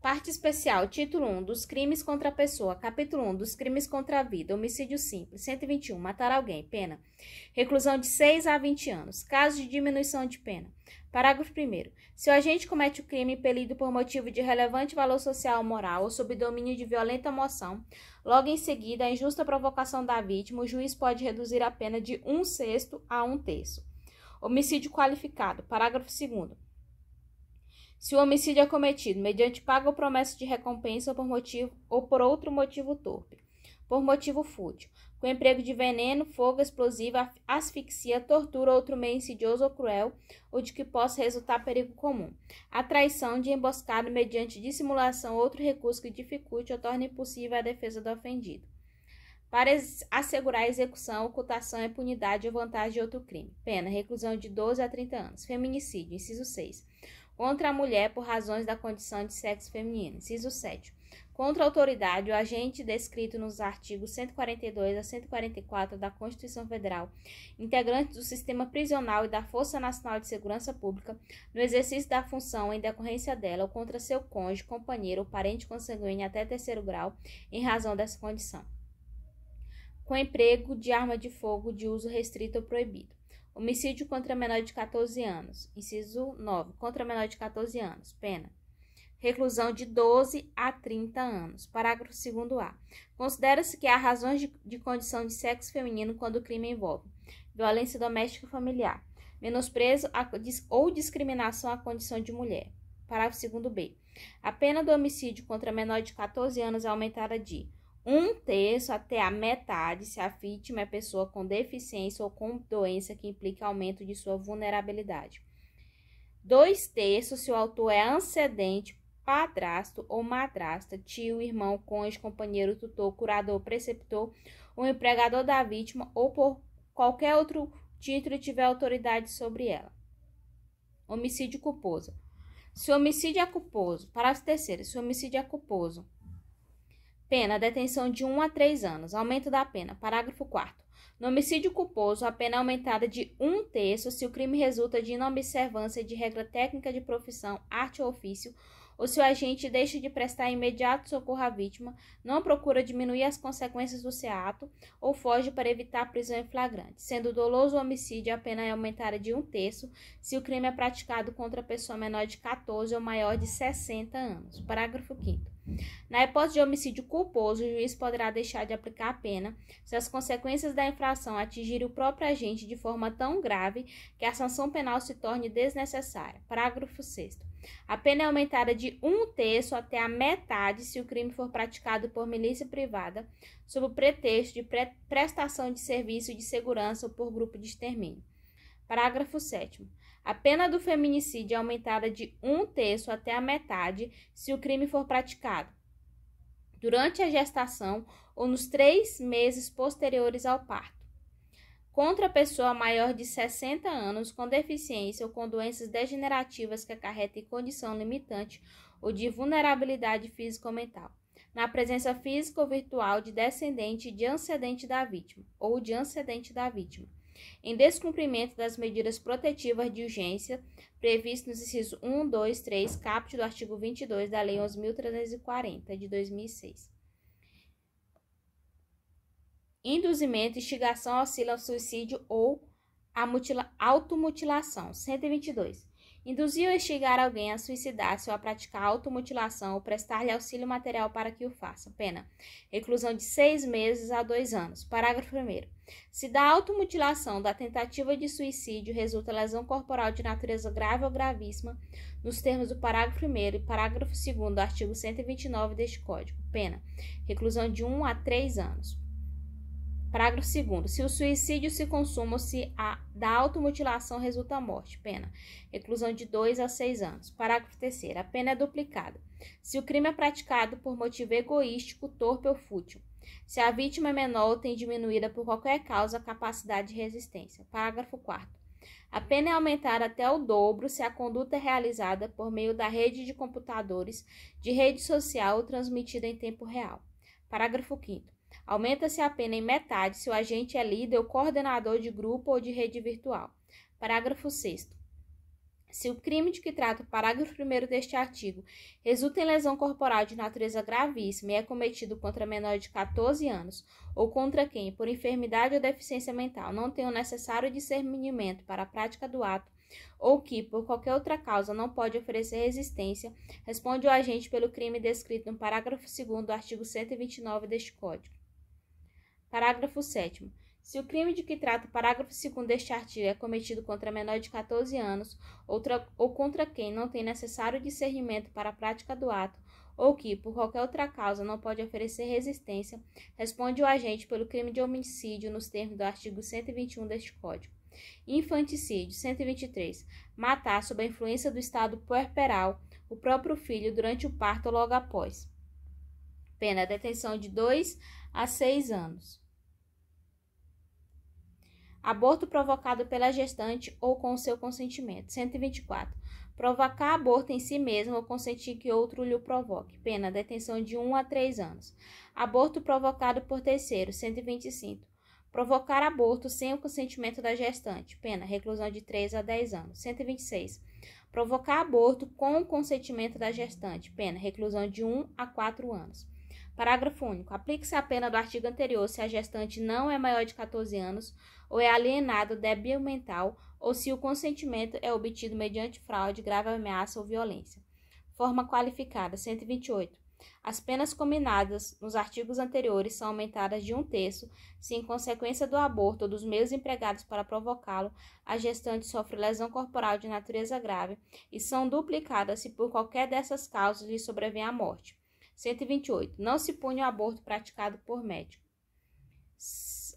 Parte especial, título 1, dos crimes contra a pessoa, capítulo 1, dos crimes contra a vida, homicídio simples, 121, matar alguém, pena, reclusão de 6 a 20 anos, caso de diminuição de pena. Parágrafo 1º. Se o agente comete o crime impelido por motivo de relevante valor social ou moral ou sob domínio de violenta emoção, logo em seguida, a injusta provocação da vítima, o juiz pode reduzir a pena de 1/6 a 1/3. Homicídio qualificado. Parágrafo 2º. Se o homicídio é cometido mediante paga ou promessa de recompensa ou por outro motivo torpe, por motivo fútil, com emprego de veneno, fogo explosivo, asfixia, tortura ou outro meio insidioso ou cruel, ou de que possa resultar perigo comum, a traição de emboscada mediante dissimulação ou outro recurso que dificulte ou torne impossível a defesa do ofendido, para assegurar a execução, ocultação, impunidade ou vantagem de outro crime. Pena, reclusão de 12 a 30 anos. Feminicídio, inciso 6. Contra a mulher por razões da condição de sexo feminino. Inciso 7. Contra a autoridade, o agente descrito nos artigos 142 a 144 da Constituição Federal, integrantes do sistema prisional e da Força Nacional de Segurança Pública, no exercício da função em decorrência dela, ou contra seu cônjuge, companheiro ou parente consanguíneo até terceiro grau, em razão dessa condição. Com emprego de arma de fogo de uso restrito ou proibido. Homicídio contra menor de 14 anos. Inciso 9. Contra menor de 14 anos. Pena. Reclusão de 12 a 30 anos. Parágrafo 2º-A. Considera-se que há razões de condição de sexo feminino quando o crime envolve violência doméstica ou familiar, menosprezo ou discriminação à condição de mulher. Parágrafo 2º-B. A pena do homicídio contra menor de 14 anos é aumentada de 1/3 até a metade se a vítima é pessoa com deficiência ou com doença que implique aumento de sua vulnerabilidade. 2/3 se o autor é antecedente, padrasto ou madrasta, tio, irmão, cônjuge, companheiro, tutor, curador, preceptor, ou empregador da vítima ou por qualquer outro título tiver autoridade sobre ela. Homicídio culposo. Se o homicídio é culposo, parágrafo 3º, se o homicídio é culposo, pena, detenção de 1 a 3 anos. Aumento da pena. Parágrafo 4º. No homicídio culposo, a pena é aumentada de 1/3 se o crime resulta de inobservância de regra técnica de profissão, arte ou ofício, ou se o agente deixa de prestar imediato socorro à vítima, não procura diminuir as consequências do seu ato ou foge para evitar a prisão em flagrante. Sendo doloso o homicídio, a pena é aumentada de 1/3 se o crime é praticado contra a pessoa menor de 14 ou maior de 60 anos. Parágrafo 5º. Na hipótese de homicídio culposo, o juiz poderá deixar de aplicar a pena se as consequências da infração atingirem o próprio agente de forma tão grave que a sanção penal se torne desnecessária. Parágrafo 6º. A pena é aumentada de 1/3 até a metade se o crime for praticado por milícia privada, sob o pretexto de prestação de serviço de segurança ou por grupo de extermínio. Parágrafo 7º. A pena do feminicídio é aumentada de 1/3 até a metade se o crime for praticado durante a gestação ou nos 3 meses posteriores ao parto, contra a pessoa maior de 60 anos com deficiência ou com doenças degenerativas que acarretem condição limitante ou de vulnerabilidade física ou mental, na presença física ou virtual de descendente de antecedente da vítima ou de antecedente da vítima, em descumprimento das medidas protetivas de urgência previstas nos incisos 1, 2, 3, caput do artigo 22 da Lei 11.340, de 2006. Induzimento, instigação, auxílio ao suicídio ou a automutilação. 122. Induzir ou instigar alguém a suicidar-se ou a praticar automutilação ou prestar-lhe auxílio material para que o faça. Pena. Reclusão de 6 meses a 2 anos. Parágrafo 1º. Se da automutilação da tentativa de suicídio resulta lesão corporal de natureza grave ou gravíssima, nos termos do parágrafo 1º e parágrafo 2º do artigo 129 deste Código. Pena. Reclusão de 1 a 3 anos. Parágrafo 2º. Se o suicídio se consuma ou se da automutilação resulta a morte. Pena. Reclusão de 2 a 6 anos. Parágrafo 3º. A pena é duplicada se o crime é praticado por motivo egoístico, torpe ou fútil. Se a vítima é menor ou tem diminuída por qualquer causa a capacidade de resistência. Parágrafo 4º. A pena é aumentada até o dobro se a conduta é realizada por meio da rede de computadores, de rede social ou transmitida em tempo real. Parágrafo 5º. Aumenta-se a pena em metade se o agente é líder ou coordenador de grupo ou de rede virtual. Parágrafo 6º. Se o crime de que trata o parágrafo 1º deste artigo resulta em lesão corporal de natureza gravíssima e é cometido contra menor de 14 anos, ou contra quem, por enfermidade ou deficiência mental, não tem o necessário discernimento para a prática do ato, ou que, por qualquer outra causa, não pode oferecer resistência, responde o agente pelo crime descrito no parágrafo 2º do artigo 129 deste Código. Parágrafo 7º. Se o crime de que trata o parágrafo 2º deste artigo é cometido contra menor de 14 anos ou contra quem não tem necessário discernimento para a prática do ato, ou que, por qualquer outra causa, não pode oferecer resistência, responde o agente pelo crime de homicídio nos termos do artigo 121 deste Código. Infanticídio. 123. Matar sob a influência do estado puerperal o próprio filho durante o parto ou logo após. Pena: detenção de 2 a 6 anos. Aborto provocado pela gestante ou com o seu consentimento. 124. Provocar aborto em si mesmo ou consentir que outro lhe o provoque. Pena: detenção de 1 a 3 anos. Aborto provocado por terceiro. 125. Provocar aborto sem o consentimento da gestante. Pena: reclusão de 3 a 10 anos. 126. Provocar aborto com o consentimento da gestante. Pena: reclusão de 1 a 4 anos. Parágrafo único. Aplique-se a pena do artigo anterior se a gestante não é maior de 14 anos ou é alienado débil mental ou se o consentimento é obtido mediante fraude, grave ameaça ou violência. Forma qualificada. 128. As penas combinadas nos artigos anteriores são aumentadas de 1/3 se, em consequência do aborto ou dos meios empregados para provocá-lo, a gestante sofre lesão corporal de natureza grave, e são duplicadas se por qualquer dessas causas lhe sobrevém a morte. 128. Não se pune o aborto praticado por médico.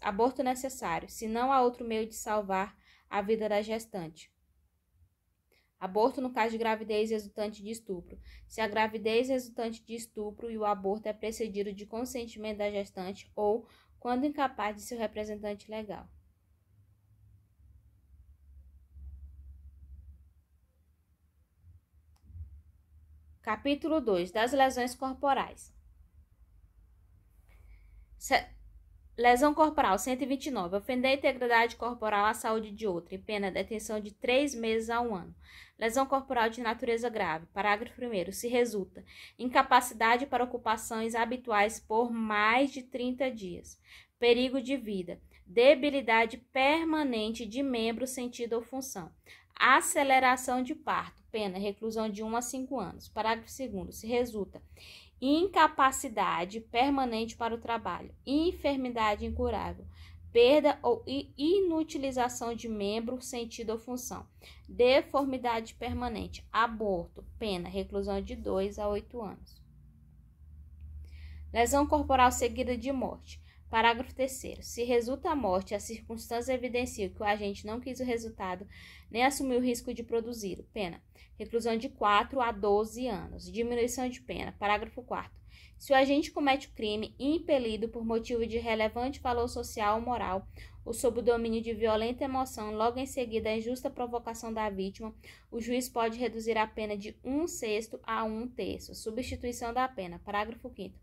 Aborto necessário, se não há outro meio de salvar a vida da gestante. Aborto no caso de gravidez resultante de estupro. Se a gravidez resultante de estupro e o aborto é precedido de consentimento da gestante ou quando incapaz de seu representante legal. Capítulo 2. Das lesões corporais. Lesão corporal. 129. Ofender a integridade corporal à saúde de outra, e pena: detenção de 3 meses a 1 ano. Lesão corporal de natureza grave. Parágrafo 1º. Se resulta incapacidade para ocupações habituais por mais de 30 dias. Perigo de vida. Debilidade permanente de membro, sentido ou função. Aceleração de parto. Pena: reclusão de 1 a 5 anos. Parágrafo 2º. Se resulta incapacidade permanente para o trabalho, enfermidade incurável, perda ou inutilização de membro, sentido ou função, deformidade permanente, aborto, pena: reclusão de 2 a 8 anos. Lesão corporal seguida de morte. Parágrafo 3º. Se resulta a morte e as circunstâncias evidenciam que o agente não quis o resultado nem assumiu o risco de produzi-lo, pena: reclusão de 4 a 12 anos. Diminuição de pena. Parágrafo 4º. Se o agente comete o crime impelido por motivo de relevante valor social ou moral ou sob o domínio de violenta emoção, logo em seguida a injusta provocação da vítima, o juiz pode reduzir a pena de 1/6 a 1/3. Substituição da pena. Parágrafo 5º.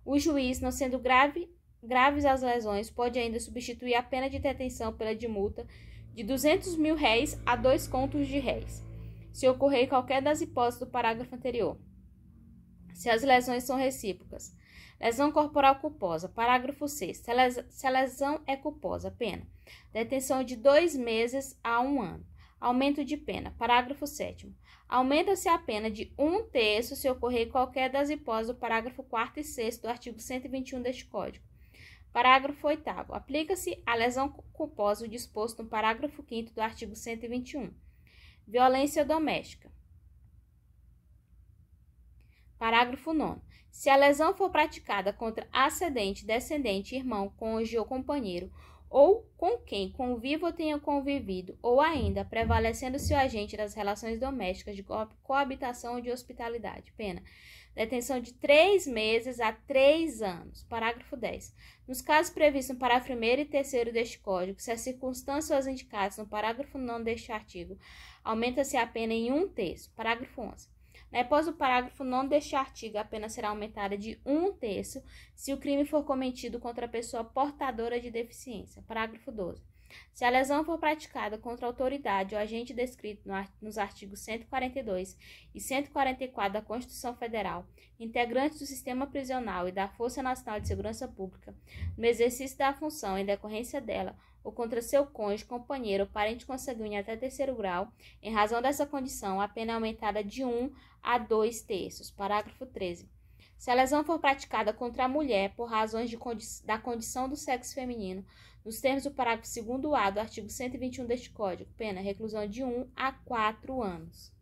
O juiz, não sendo graves as lesões, pode ainda substituir a pena de detenção pela de multa de R$200.000 a 2 contos de réis, se ocorrer qualquer das hipóteses do parágrafo anterior, se as lesões são recíprocas. Lesão corporal culposa. Parágrafo 6º. Se a lesão é culposa, pena: detenção de 2 meses a 1 ano. Aumento de pena. Parágrafo 7º. Aumenta-se a pena de 1/3 se ocorrer qualquer das hipóteses do parágrafo 4º e 6º do artigo 121 deste Código. Parágrafo 8º. Aplica-se à lesão culposa o disposto no parágrafo 5º do artigo 121. Violência doméstica. Parágrafo 9º. Se a lesão for praticada contra ascendente, descendente, irmão, cônjuge ou companheiro, ou com quem conviva ou tenha convivido, ou ainda prevalecendo-se o agente das relações domésticas de coabitação ou de hospitalidade, pena: detenção de 3 meses a 3 anos. Parágrafo 10. Nos casos previstos no parágrafo 1º e 3º deste Código, se as circunstâncias as indicadas no parágrafo 9º deste artigo, aumenta-se a pena em 1/3. Parágrafo 11. Na hipótese do parágrafo 9º deste artigo, a pena será aumentada de 1/3 se o crime for cometido contra a pessoa portadora de deficiência. Parágrafo 12. Se a lesão for praticada contra a autoridade ou agente descrito nos artigos 142 e 144 da Constituição Federal, integrantes do sistema prisional e da Força Nacional de Segurança Pública, no exercício da função em decorrência dela, ou contra seu cônjuge, companheiro ou parente consanguíneo até terceiro grau, em razão dessa condição, a pena é aumentada de 1 a 2/3. Parágrafo 13. Se a lesão for praticada contra a mulher por razões da condição do sexo feminino, nos termos do parágrafo 2º-A do artigo 121 deste Código, pena reclusão de 1 a 4 anos.